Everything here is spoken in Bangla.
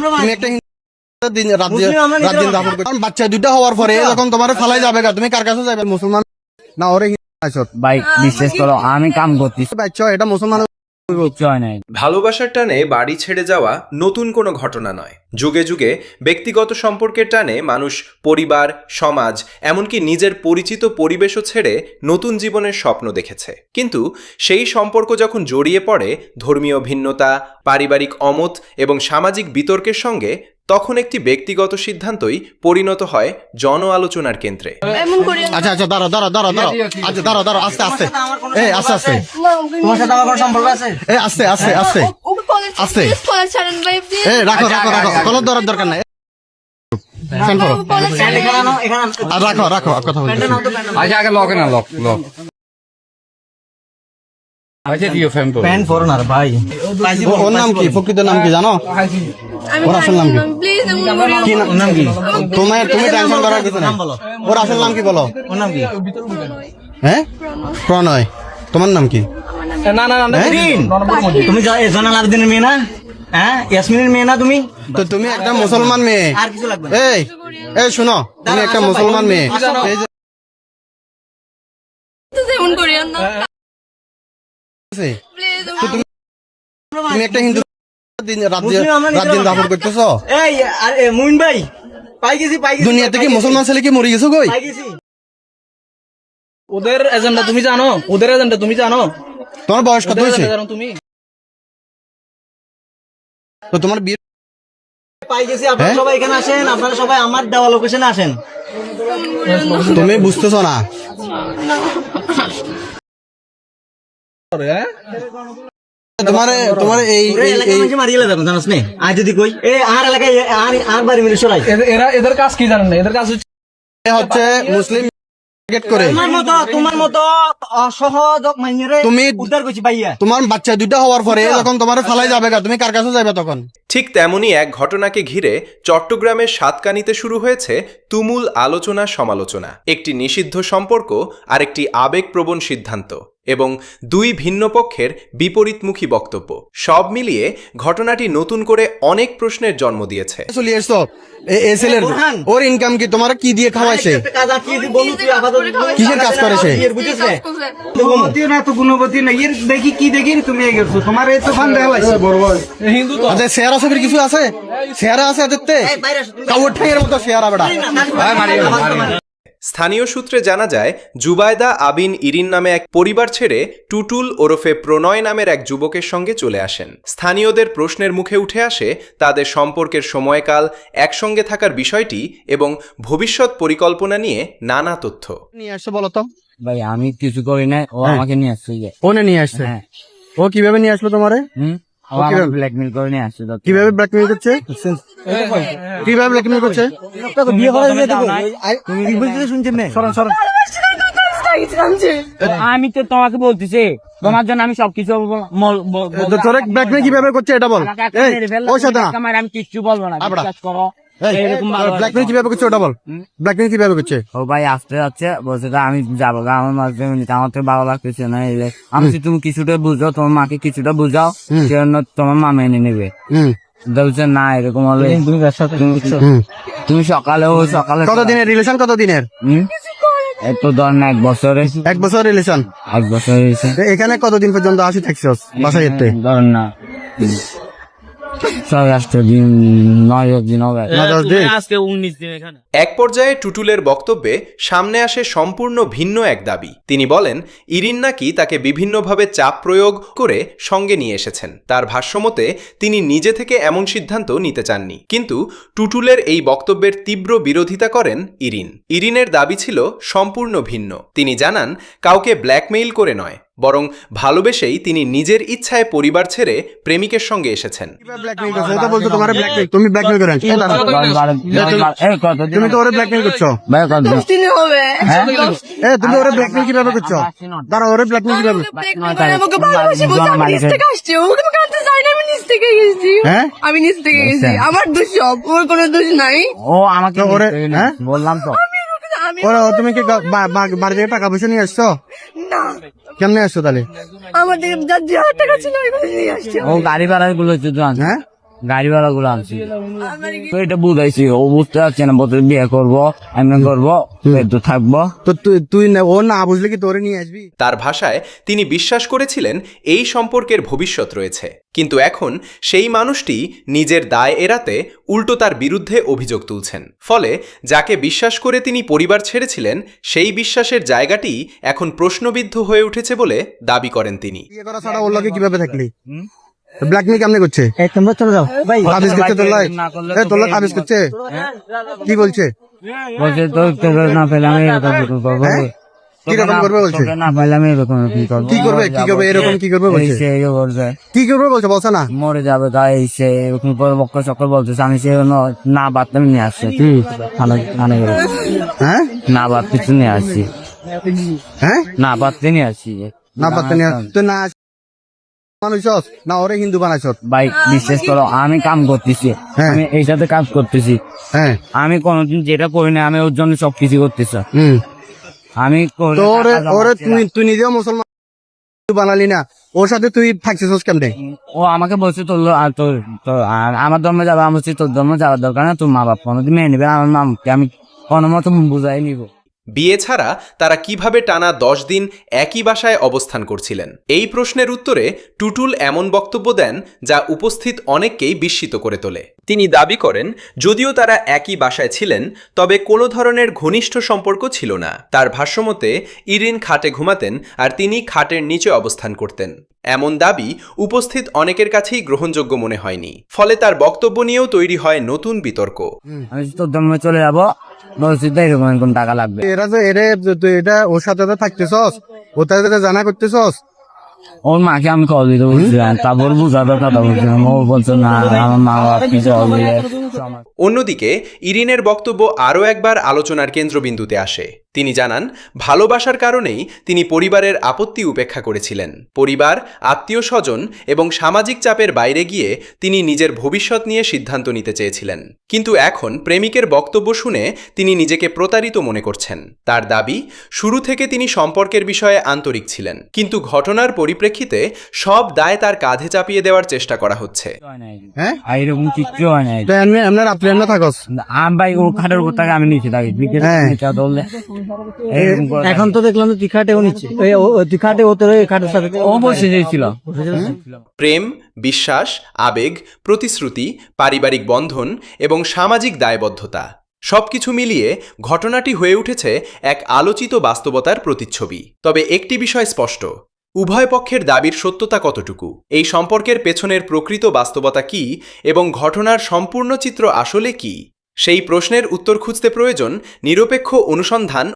তুমি একটা রাত দিন দাফন করছো বাচ্চা দুইটা হওয়ার পরে যখন তোমার ফালাই যাবে তুমি কার কাছে যাবে? মুসলমান না ওরে ভাই বিশ্বাস করো আমি কাম করতেছি বাচ্চা এটা মুসলমান ভালোবাসার টানে বাড়ি ছেড়ে যাওয়া নতুন কোনো ঘটনা নয়। যুগে যুগে ব্যক্তিগত সম্পর্কের টানে মানুষ পরিবার, সমাজ, এমনকি নিজের পরিচিত পরিবেশও ছেড়ে নতুন জীবনের স্বপ্ন দেখেছে। কিন্তু সেই সম্পর্ক যখন জড়িয়ে পড়ে ধর্মীয় ভিন্নতা, পারিবারিক অমত এবং সামাজিক বিতর্কের সঙ্গে, তখন একটি ব্যক্তিগত সিদ্ধান্তই পরিণত হয় জন আলোচনার কেন্দ্রে। আচ্ছা আচ্ছা দাঁড়া দাঁড়া দাঁড়া দাঁড়া আচ্ছা দাঁড়া দাঁড়া আস্তে আস্তে আস্তে আস্তে তোমার সাথে আমার কোনো সম্পর্ক আছে? আস্তে আস্তে আস্তে আস্তে রাখো রাখো রাখো কলর ধরার দরকার নাই। রাখো রাখো কথা বলছি। আচ্ছা আগে লক না লক লক আচ্ছা দিও ফ্যান ফরেনার ভাই ওর নাম কি? প্রকৃত নাম কি জানো? ওর আসল নাম কি? কি নাম কি? তুমি টেনশন করার কিছু নেই। ওর আসল নাম কি বলো? ওর নাম কি? হ্যাঁ প্রণয়। তোমার নাম কি? না না না তুমি জয়নাল আবেদিনের মেয়ে না? হ্যাঁ ইয়াসমিনের মেয়ে না তুমি? তো তুমি একটা মুসলমান মেয়ে। আর কিছু লাগবে না। এই এই শুনো, তুমি একটা মুসলমান মেয়ে। এই যে তো তুমি একটা হিন্দু রাত দিন দাফন করতেছো। এই আরে মুইন ভাই পাই গেছি দুনিয়া থেকে মুসলমান ছেলে কি মরে গেছো কই? পাই গেছি। ওদের এজেন্ডা তুমি জানো? ওদের এজেন্ডা তুমি জানো? তোমার বয়স কত হয়েছে? জানো তুমি? তো তোমার বিয়ে পাই গেছি। আপনারা সবাই এখানে আসেন, আপনারা সবাই আমার দেওয়া লোকেশনে আসেন। তুমি বুঝতেছো না? তোমার এই মারিয়ে যাবেন জানাস নে আজ যদি কই এ আর এলাকায় আর বাড়ি মিলে সরাই এদের কাজ কি জানেন না? এদের কাজ হচ্ছে মুসলিম করে তোমার মতো অসহজ মাইনেরে তুমি উদ্ধার করছি ভাইয়া। তোমার বাচ্চা দুইটা হওয়ার পরে যখন তোমার ফালাই যাবে তুমি কার কাছে যাবে তখন? ঠিক তেমনই এক ঘটনাকে ঘিরে চট্টগ্রামের সাতকানিতে শুরু হয়েছে তুমুল আলোচনা সমালোচনা। একটি নিষিদ্ধ সম্পর্ক আর একটি আবেগপ্রবণ সিদ্ধান্ত এবং দুই ভিন্ন পক্ষের বিপরীতমুখী বক্তব্য, সব মিলিয়ে ঘটনাটি নতুন করে অনেক প্রশ্নের জন্ম দিয়েছে। চলে এসছো ওর ইনকাম কি? তোমার কি দিয়ে খাওয়াইছে? কিসের কাজ করে সে? দেখি কি দেখি তুমি তোমার এই তো ফান দেওয়া হিন্দু তো আচ্ছা শেয়ারা ছবির কিছু আছে? শেয়ারা আছে দেখতে কাউর ঠেঙের মতো শেয়ারা বেড়া। স্থানীয় সূত্রে জানা যায়, জুবায়দা আবিন ইরিন নামে এক পরিবার ছেড়ে টুটুল ওরফে প্রণয় নামের এক যুবকের সঙ্গে চলে আসেন। স্থানীয়দের প্রশ্নের মুখে উঠে আসে তাদের সম্পর্কের সময়কাল, একসঙ্গে থাকার বিষয়টি এবং ভবিষ্যৎ পরিকল্পনা নিয়ে নানা তথ্য। নিয়ে আসছে বলো তো? ভাই আমি কিছু করি না, ও আমাকে নিয়ে আসছে। ওনে নিয়ে আসছে? ও কিভাবে নিয়ে আসলো তোমারে? ব্ল্যাকমেল করে নিয়ে আসছে। কিভাবে ব্ল্যাকমেল করছে? কিভাবে ব্ল্যাকমেল করছে? বিয়ে করা শুনছেন না? আমি তো তোমাকে বলতেছি, তোমার জন্য আমি সবকিছু তোরে ব্ল্যাকমেল কিভাবে করছে এটা বল। ওর সাথে আমি কিচ্ছু বলবো না, বিশ্বাস করো। ব্ল্যাকমেল কিভাবে করছে ওটা বল। ব্ল্যাকমেল কিভাবে করছে? ও ভাই আসতে যাচ্ছে, বলছে আমি যাবো, আমার মাঝে আমার তো ভালো লাগতেছে না। আমি তুমি কিছুটা বুঝাও, তোমার মাকে কিছুটা বুঝাও, সেজন্য তোমার মা মেনে নেবে। বলছে না এরকম হলে তুমি সকালে কতদিনের রিলেশন? কতদিনের? একটু ধর না 1 বছরে। 1 বছর রিলেশন? 1 বছর এখানে কতদিন পর্যন্ত আসি থাকছস বাসায়? ধরেন না 7-8 দিন, 9 দিন হবে। আজকে 19 দিন এখানে। এক পর্যায়ে টুটুলের বক্তব্যে সামনে আসে সম্পূর্ণ ভিন্ন এক দাবি। তিনি বলেন, ইরিন নাকি তাকে বিভিন্নভাবে চাপ প্রয়োগ করে সঙ্গে নিয়ে এসেছেন। তার ভাষ্যমতে তিনি নিজে থেকে এমন সিদ্ধান্ত নিতে চাননি। কিন্তু টুটুলের এই বক্তব্যের তীব্র বিরোধিতা করেন ইরিন। ইরিনের দাবি ছিল সম্পূর্ণ ভিন্ন। তিনি জানান, কাউকে ব্ল্যাকমেইল করে নয়, বরং ভালোবেসেই তিনি নিজের ইচ্ছায় পরিবার ছেড়ে প্রেমিকের সঙ্গে এসেছেন। তুমি ব্ল্যাকমেল করেন? তুমি তো ওরে ব্ল্যাকমেল করছো। তুমি ওরে ব্ল্যাকমেল কিভাবে করছো? দাঁড়া, ওরে ব্ল্যাকমেল কিভাবে? আমি নিজ থেকে গেছি, আমার দোষ সব, ওর কোনো দোষ নাই। ও আমাকে বললাম তো। তুমি কি বাড়ি থেকে টাকা পয়সা নিয়ে আসছো? না। কেমনে আসছো তাহলে? আমাদের যার টাকা ছিল নিয়ে আসছে। ও গাড়ি ভাড়া গুলো। হ্যাঁ গাড়িওয়ালা গুলো আনছি তো এটা বুঝাইছি ও বুঝতে পারছে না, বলতে বিয়ে করবো এমনি করবো তো থাকবো। তো তুই ও না বুঝলে কি তোরে নিয়ে আসবি? তার ভাষায় তিনি বিশ্বাস করেছিলেন এই সম্পর্কের ভবিষ্যৎ রয়েছে, কিন্তু এখন সেই মানুষটি নিজের দায় এড়াতে উল্টো তার বিরুদ্ধে অভিযোগ তুলছেন। ফলে যাকে বিশ্বাস করে তিনি পরিবার ছেড়েছিলেন সেই বিশ্বাসের জায়গাটি এখন প্রশ্নবিদ্ধ হয়ে উঠেছে বলে দাবি করেন তিনি। বিয়ে করা ছাড়া ওর লগে কিভাবে থাকলি? ব্ল্যাকমেল কেমনে করছে? তোমরা চলে যাও ভাই, আদেশ করছে তোর লাই? তোর লাই আদেশ করছে? কি বলছে? বলছে তো না পেলে আমি এরকম করবো, কি রকম করবে বলছে? না পাইলে আমি এরকম করবো। কি করবে এরকম কি করবে বলছে? কি করবে বলছে? বলছে না মরে যাবে তাই সে এরকম বক্কর চক্কর বলতেছে। আমি সে না বাদতে নিয়ে আসছি, হ্যাঁ না বাদ কিছু নিয়ে আসছি, হ্যাঁ না বাদতে নিয়ে আসছি। না পারতে নিয়ে তুই না মানুষ না ওরে হিন্দু বানাইছ? ভাই বিশ্বাস করো, আমি কাম করতেছি, হ্যাঁ। আমি এই সাথে কাজ করতেছি, হ্যাঁ আমি কোনোদিন যেটা করি না আমি ওর জন্য সবকিছু করতেছি। আমি তো ওরে তুই নিজেও মুসলমান বানালি না, ওর সাথে তুই থাকছিস কেমনে? ও আমাকে বলছে তোর আমার ধর্মে যাবে, আমি বলছি তোর ধর্মে যাওয়ার দরকার না, তোর মা বাপ কোনোদিন মেনে নেবে, আমার মামকে আমি কোনো মতো বুঝাই নিব। বিয়ে ছাড়া তারা কিভাবে টানা 10 দিন একই বাসায় অবস্থান করছিলেন, এই প্রশ্নের উত্তরে টুটুল এমন বক্তব্য দেন যা উপস্থিত অনেককেই বিস্মিত করে তোলে। তিনি দাবি করেন যদিও তারা একই বাসায় ছিলেন তবে কোনো ধরনের ঘনিষ্ঠ সম্পর্ক ছিল না। তার ভাষ্যমতে ইরিন খাটে ঘুমাতেন আর তিনি খাটের নিচে অবস্থান করতেন। এমন দাবি উপস্থিত অনেকের কাছেই গ্রহণযোগ্য মনে হয়নি। ফলে তার বক্তব্য নিয়েও তৈরি হয় নতুন বিতর্ক। আমি তোর ধর্মে চলে যাবো, বলছি তো এরকম এরকম টাকা লাগবে। এরা যে তুই এটা ওর সাথে থাকতেছস, ও তাদের জানা করতেছস? ওর মাকে আমি কল দিতে বলছিলাম, তারপর বুঝাবে কথা বলছিলাম, ও বলছে না আমার মা বাপ কিছু হবে। অন্যদিকে ইরিনের বক্তব্য আরও একবার আলোচনার কেন্দ্রবিন্দুতে আসে। তিনি জানান ভালোবাসার কারণেই তিনি পরিবারের আপত্তি উপেক্ষা করেছিলেন। পরিবার, আত্মীয় স্বজন এবং সামাজিক চাপের বাইরে গিয়ে তিনি নিজের ভবিষ্যৎ নিয়ে সিদ্ধান্ত নিতে চেয়েছিলেন। কিন্তু এখন প্রেমিকের বক্তব্য শুনে তিনি নিজেকে প্রতারিত মনে করছেন। তার দাবি শুরু থেকে তিনি সম্পর্কের বিষয়ে আন্তরিক ছিলেন, কিন্তু ঘটনার পরিপ্রেক্ষিতে সব দায় তার কাঁধে চাপিয়ে দেওয়ার চেষ্টা করা হচ্ছে। হ্যাঁ এরকম কিচ্ছু হয় নাই। এমনি রাত্রে এমনি থাকস? আমি ভাই ও খাটের উপর থাকে, আমি নিচে থাকি। ধরলে এখন তো দেখলাম তুই খাটেও নিচ্ছে, তুই খাটে ও তোর খাটের সাথে ও বসে যাইছিল। প্রেম, বিশ্বাস, আবেগ, প্রতিশ্রুতি, পারিবারিক বন্ধন এবং সামাজিক দায়বদ্ধতা সবকিছু মিলিয়ে ঘটনাটি হয়ে উঠেছে এক আলোচিত বাস্তবতার প্রতিচ্ছবি। তবে একটি বিষয় স্পষ্ট, উভয় পক্ষের দাবির সত্যতা কতটুকু, এই সম্পর্কের পেছনের প্রকৃত বাস্তবতা কি এবং ঘটনার সম্পূর্ণ চিত্র আসলে কি, সেই প্রশ্নের উত্তর খুঁজতে প্রয়োজন নিরপেক্ষ অনুসন্ধান